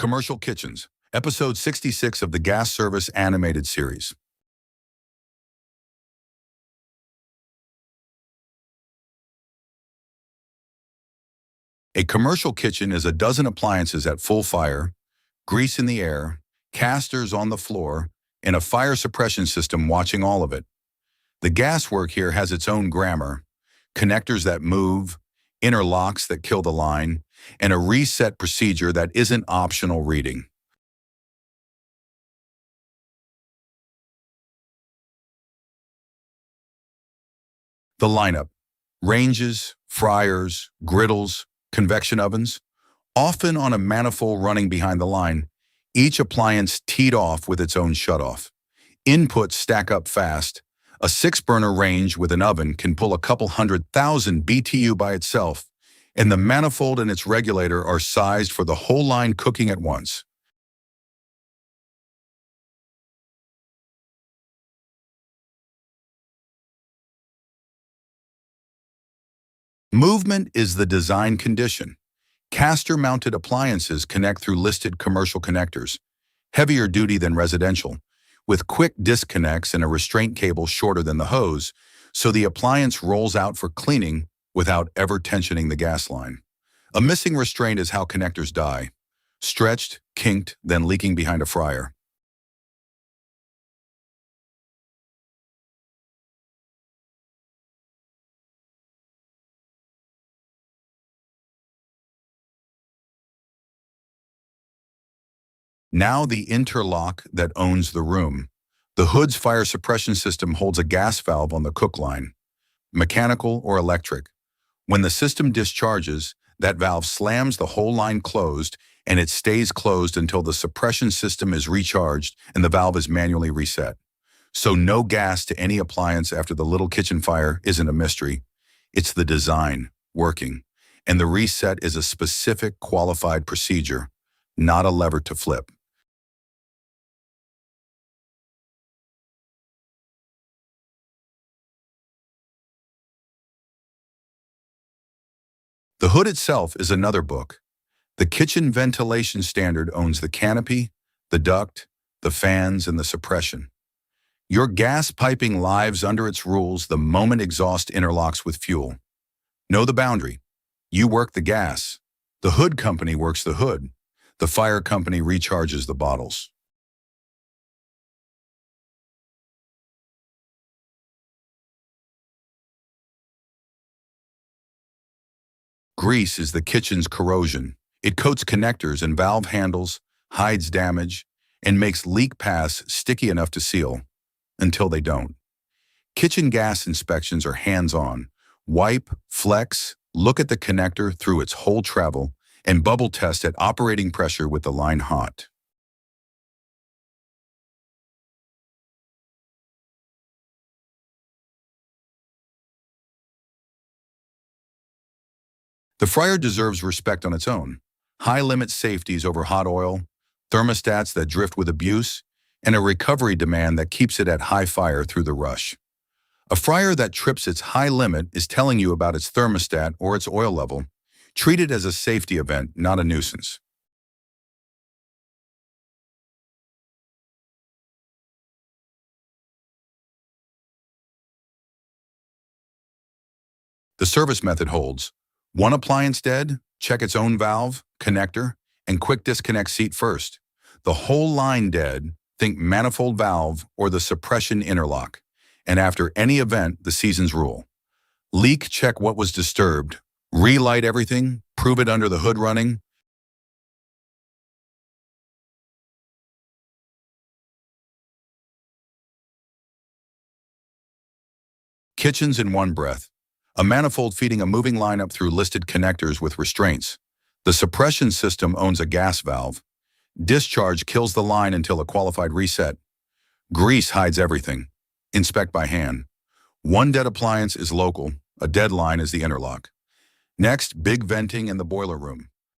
Commercial Kitchens, Episode 66 of the Gas Service Animated Series. A commercial kitchen is a dozen appliances at full fire, grease in the air, casters on the floor, and a fire suppression system watching all of it. The gas work here has its own grammar, connectors that move, interlocks that kill the line, and a reset procedure that isn't optional reading. The lineup: ranges, fryers, griddles, convection ovens, often on a manifold running behind the line, each appliance teed off with its own shutoff. Inputs stack up fast. A 6-burner range with an oven can pull a couple 100,000 BTU by itself, and the manifold and its regulator are sized for the whole line cooking at once. Movement is the design condition. Caster-mounted appliances connect through listed commercial connectors, heavier duty than residential, with quick disconnects and a restraint cable shorter than the hose, so the appliance rolls out for cleaning without ever tensioning the gas line. A missing restraint is how connectors die: stretched, kinked, then leaking behind a fryer. Now the interlock that owns the room. The hood's fire suppression system holds a gas valve on the cook line, mechanical or electric. When the system discharges, that valve slams the whole line closed, and it stays closed until the suppression system is recharged and the valve is manually reset. So no gas to any appliance after the little kitchen fire isn't a mystery. It's the design working, and the reset is a specific qualified procedure, not a lever to flip. The hood itself is another book. The kitchen ventilation standard owns the canopy, the duct, the fans, and the suppression. Your gas piping lives under its rules the moment exhaust interlocks with fuel. Know the boundary. You work the gas. The hood company works the hood. The fire company recharges the bottles. Grease is the kitchen's corrosion. It coats connectors and valve handles, hides damage, and makes leak paths sticky enough to seal, until they don't. Kitchen gas inspections are hands-on. Wipe, flex, look at the connector through its whole travel, and bubble test at operating pressure with the line hot. The fryer deserves respect on its own. High-limit safeties over hot oil, thermostats that drift with abuse, and a recovery demand that keeps it at high fire through the rush. A fryer that trips its high limit is telling you about its thermostat or its oil level. Treat it as a safety event, not a nuisance. The service method holds. One appliance dead? Check its own valve, connector, and quick disconnect seat first. The whole line dead? Think manifold valve or the suppression interlock. And after any event, the season's rule. Leak, check what was disturbed. Relight everything, prove it under the hood running. Kitchens in one breath. A manifold feeding a moving lineup through listed connectors with restraints. The suppression system owns a gas valve. Discharge kills the line until a qualified reset. Grease hides everything. Inspect by hand. One dead appliance is local. A dead line is the interlock. Next, big venting in the boiler room.